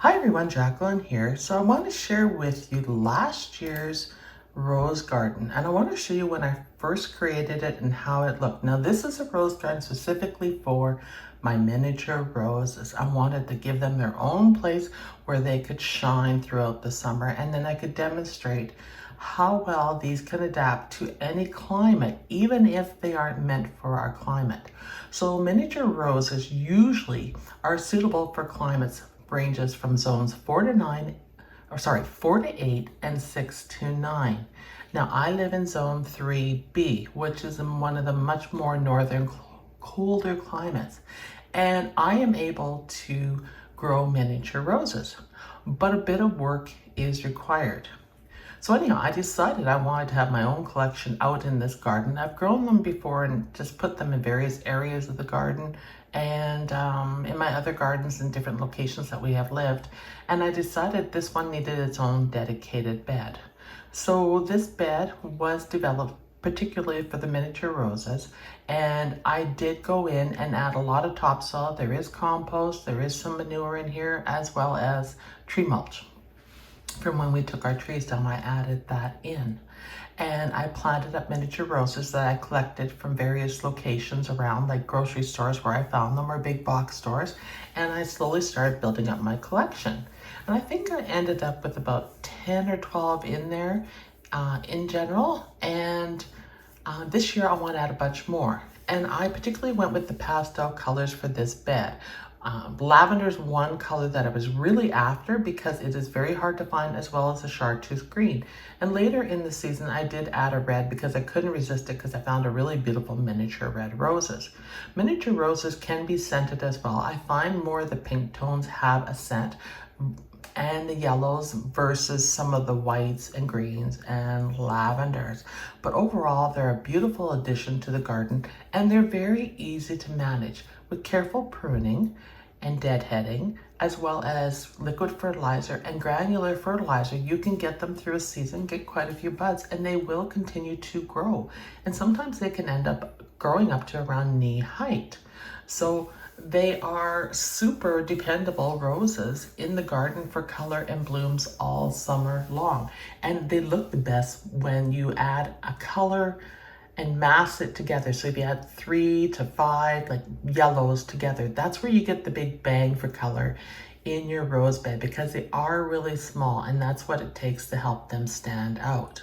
Hi everyone, Jacqueline here. So I want to share with you last year's rose garden, and I want to show you when I first created it and how it looked. Now this is a rose garden specifically for my miniature roses. I wanted to give them their own place where they could shine throughout the summer, and then I could demonstrate how well these can adapt to any climate, even if they aren't meant for our climate. So miniature roses usually are suitable for climates ranges from zones 4 to 8 and 6 to 9. Now I live in zone 3B, which is in one of the much more northern, colder climates. And I am able to grow miniature roses, but a bit of work is required. So anyhow, I decided I wanted to have my own collection out in this garden. I've grown them before and just put them in various areas of the garden and in my other gardens in different locations that we have lived. And I decided this one needed its own dedicated bed. So this bed was developed particularly for the miniature roses, and I did go in and add a lot of topsoil. There is compost, there is some manure in here, as well as tree mulch. From when we took our trees down, I added that in. And I planted up miniature roses that I collected from various locations around, like grocery stores where I found them or big box stores. And I slowly started building up my collection. And I think I ended up with about 10 or 12 in there in general. And this year I want to add a bunch more. And I particularly went with the pastel colors for this bed. Lavender is one color that I was really after because it is very hard to find, as well as the chartreuse green. And later in the season, I did add a red because I couldn't resist it because I found a really beautiful miniature red roses. Miniature roses can be scented as well. I find more of the pink tones have a scent and the yellows versus some of the whites and greens and lavenders. But overall, they're a beautiful addition to the garden, and they're very easy to manage. With careful pruning and deadheading, as well as liquid fertilizer and granular fertilizer, you can get them through a season, get quite a few buds, and they will continue to grow. And sometimes they can end up growing up to around knee height. So they are super dependable roses in the garden for color and blooms all summer long. And they look the best when you add a color and mass it together. So if you add 3 to 5 like yellows together, that's where you get the big bang for color in your rose bed, because they are really small, and that's what it takes to help them stand out.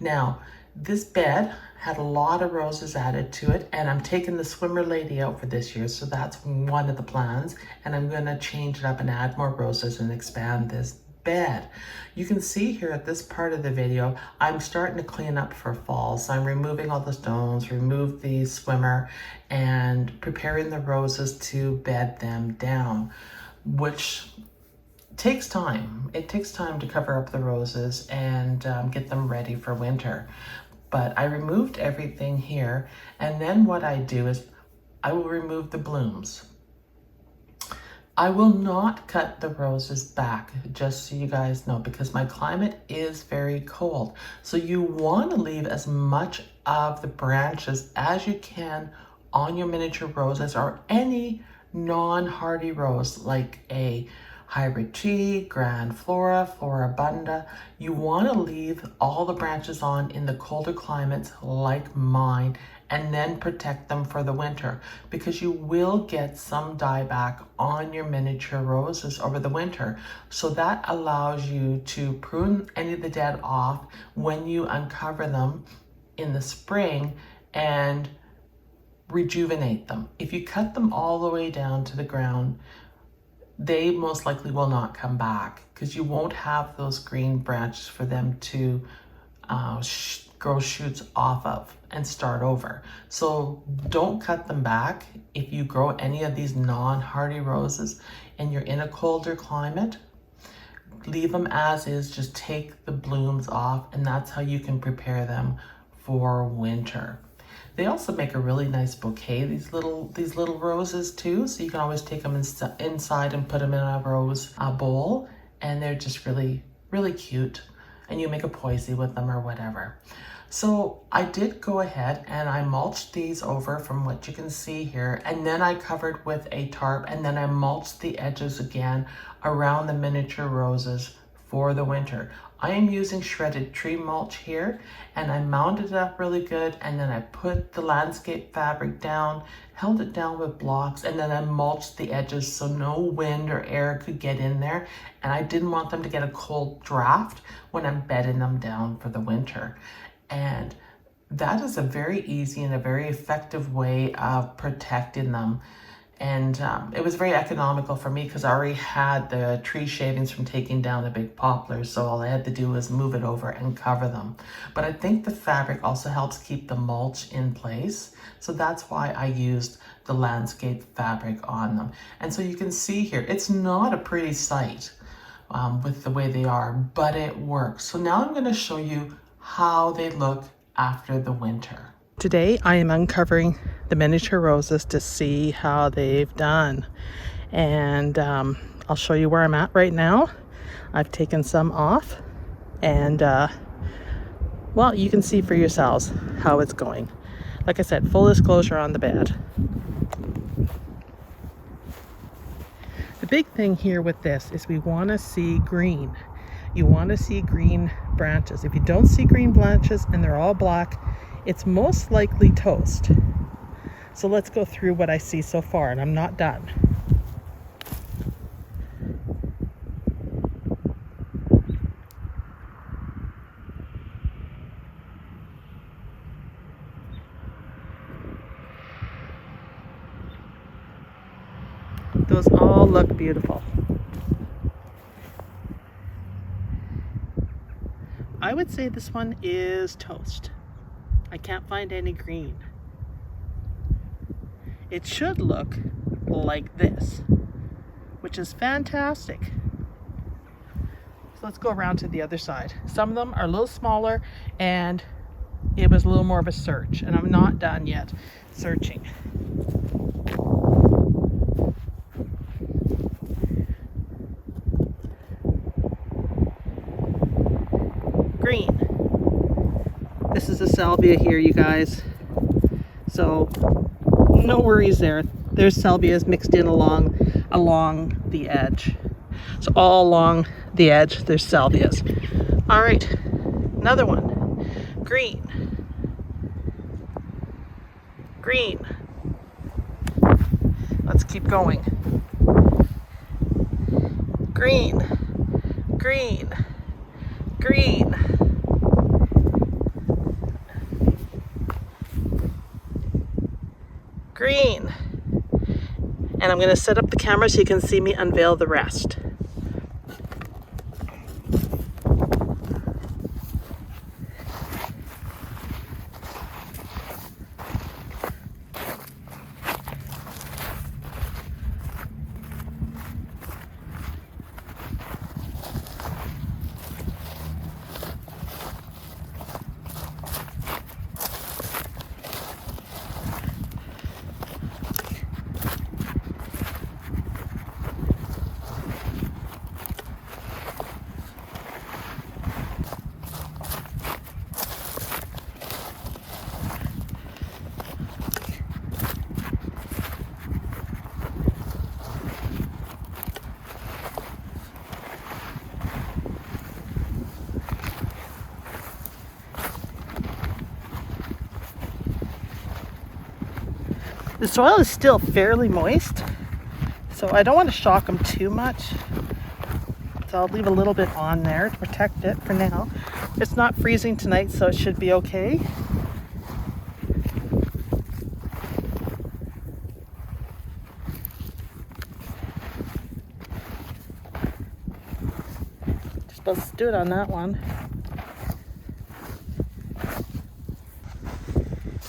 Now, this bed had a lot of roses added to it, and I'm taking the swimmer lady out for this year, so that's one of the plans, and I'm going to change it up and add more roses and expand this bed. You can see here at this part of the video, I'm starting to clean up for fall. So I'm removing all the stones, remove the swimmer, and preparing the roses to bed them down, which takes time. It takes time to cover up the roses and get them ready for winter. But I removed everything here, and then what I do is I will remove the blooms. I will not cut the roses back, just so you guys know, because my climate is very cold. So you want to leave as much of the branches as you can on your miniature roses, or any non-hardy rose like a hybrid tea, grand flora, floribunda. You want to leave all the branches on in the colder climates like mine, and then protect them for the winter, because you will get some dieback on your miniature roses over the winter. So that allows you to prune any of the dead off when you uncover them in the spring and rejuvenate them. If you cut them all the way down to the ground, they most likely will not come back, because you won't have those green branches for them to grow shoots off of and start over. So don't cut them back. If you grow any of these non-hardy roses and you're in a colder climate, leave them as is, just take the blooms off, and that's how you can prepare them for winter. They also make a really nice bouquet, these little roses too, so you can always take them inside and put them in a rose bowl, and they're just really, really cute. And you make a poisey with them or whatever. So I did go ahead and I mulched these over from what you can see here, and then I covered with a tarp, and then I mulched the edges again around the miniature roses for the winter. I am using shredded tree mulch here, and I mounted it up really good, and then I put the landscape fabric down, held it down with blocks, and then I mulched the edges so no wind or air could get in there, and I didn't want them to get a cold draft when I'm bedding them down for the winter. And that is a very easy and a very effective way of protecting them. And it was very economical for me because I already had the tree shavings from taking down the big poplars. So all I had to do was move it over and cover them. But I think the fabric also helps keep the mulch in place. So that's why I used the landscape fabric on them. And so you can see here, it's not a pretty sight with the way they are, but it works. So now I'm going to show you how they look after the winter. Today I am uncovering the miniature roses to see how they've done, and I'll show you where I'm at right now. I've taken some off, and well, you can see for yourselves how it's going. Like I said, full disclosure on the bed. The big thing here with this is we want to see green. You want to see green branches. If you don't see green branches and they're all black, it's most likely toast. So let's go through what I see so far, and I'm not done. Those all look beautiful. I would say this one is toast. I can't find any green. It should look like this, which is fantastic. So let's go around to the other side. Some of them are a little smaller, and it was a little more of a search, and I'm not done yet searching. Green. This is a salvia here, you guys. So no worries there. There's salvias mixed in along the edge. So all along the edge, there's salvias. All right, another one. Green. Green. Let's keep going. Green. Green. Green. Green. And I'm going to set up the camera so you can see me unveil the rest. The soil is still fairly moist, so I don't want to shock them too much. So I'll leave a little bit on there to protect it for now. It's not freezing tonight, so it should be okay. Just supposed to do it on that one.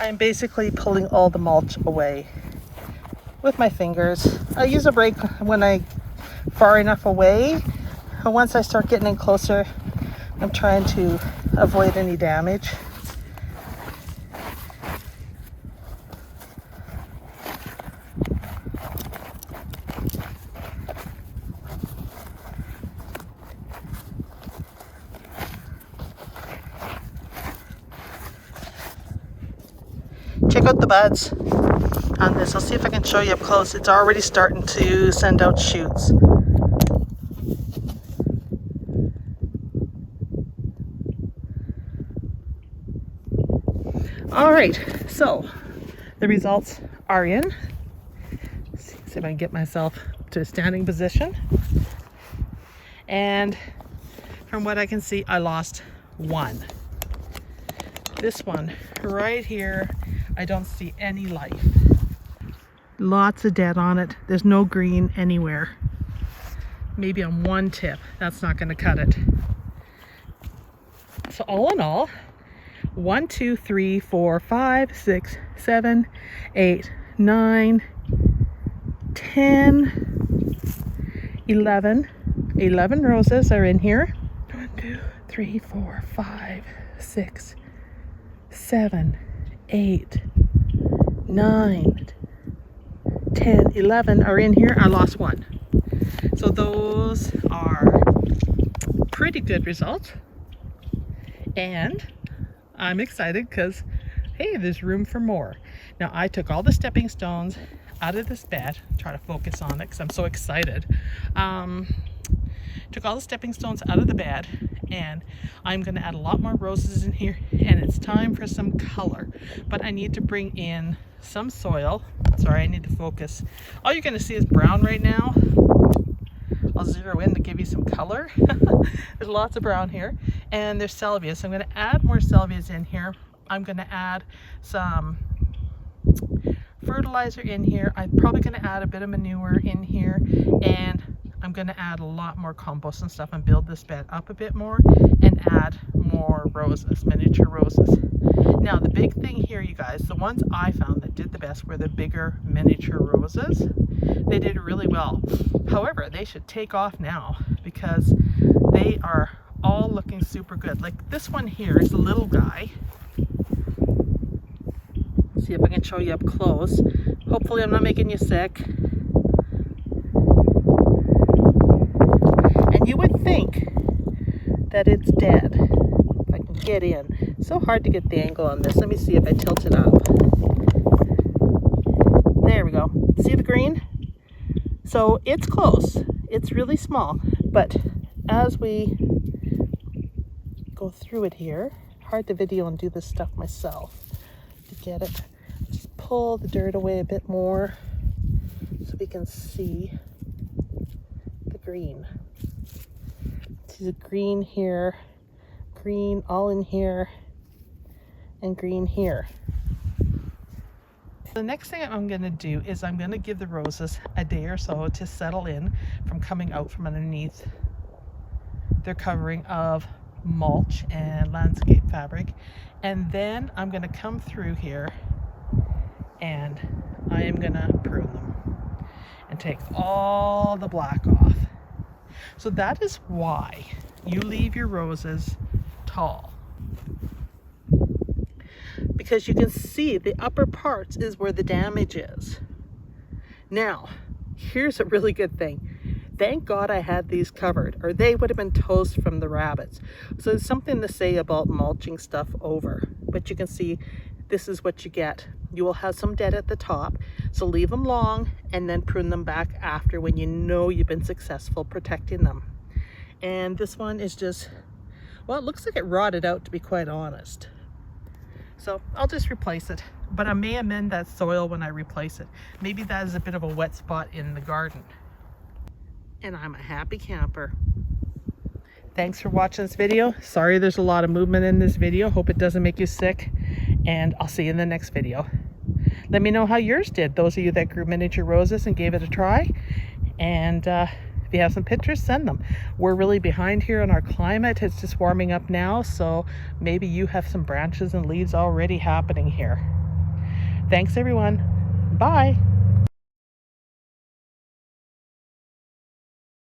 I'm basically pulling all the mulch away with my fingers. I use a rake when I'm far enough away. And once I start getting in closer, I'm trying to avoid any damage. check out the buds on this. I'll see if I can show you up close. It's already starting to send out shoots. All right, so the results are in. Let's see if I can get myself to a standing position. And from what I can see, I lost one. This one right here, I don't see any life. Lots of dead on it. There's no green anywhere. Maybe on one tip. That's not going to cut it. So all in all, 1, 2, 3, 4, 5, 6, 7, 8, 9, 10, 11. 11 roses are in here. 1, 2, 3, 4, 5, 6, 7, 8, 9, 10, 11 are in here. I lost one. So those are pretty good results. And I'm excited because, hey, there's room for more. Now, I took all the stepping stones out of this bed. Try to focus on it because I'm so excited. Took all the stepping stones out of the bed, and I'm going to add a lot more roses in here, and it's time for some color. But I need to bring in some soil. Sorry, I need to focus. All you're going to see is brown right now. I'll zero in to give you some color. There's lots of brown here, and there's salvia, so I'm going to add more salvias in here. I'm going to add some fertilizer in here. I'm probably going to add a bit of manure in here, and I'm going to add a lot more compost and stuff and build this bed up a bit more and add more roses, miniature roses. Now, the big thing here, you guys, the ones I found that did the best were the bigger miniature roses. They did really well. However, they should take off now because they are all looking super good. Like this one here is a little guy. See if I can show you up close. Hopefully I'm not making you sick. And you would think that it's dead. If I can get in. It's so hard to get the angle on this. Let me see if I tilt it up. There we go. See the green? So it's close. It's really small. But as we go through it here, hard to video and do this stuff myself to get it. Just pull the dirt away a bit more so we can see the green. See the green here, green all in here, and green here. The next thing I'm going to do is I'm going to give the roses a day or so to settle in from coming out from underneath their covering of mulch and landscape fabric. And then I'm going to come through here and I am going to prune them and take all the black off. So that is why you leave your roses tall. Because you can see the upper parts is where the damage is. Now, here's a really good thing. Thank God I had these covered, or they would have been toast from the rabbits. So there's something to say about mulching stuff over. But you can see this is what you get. You will have some dead at the top, so leave them long and then prune them back after when you know you've been successful protecting them. And this one is just, well, it looks like it rotted out, to be quite honest. So I'll just replace it, but I may amend that soil when I replace it. Maybe that is a bit of a wet spot in the garden. And I'm a happy camper. Thanks for watching this video. Sorry there's a lot of movement in this video. Hope it doesn't make you sick. And I'll see you in the next video. Let me know how yours did. Those of you that grew miniature roses and gave it a try. And if you have some pictures, send them. We're really behind here in our climate. It's just warming up now. So maybe you have some branches and leaves already happening here. Thanks everyone. Bye.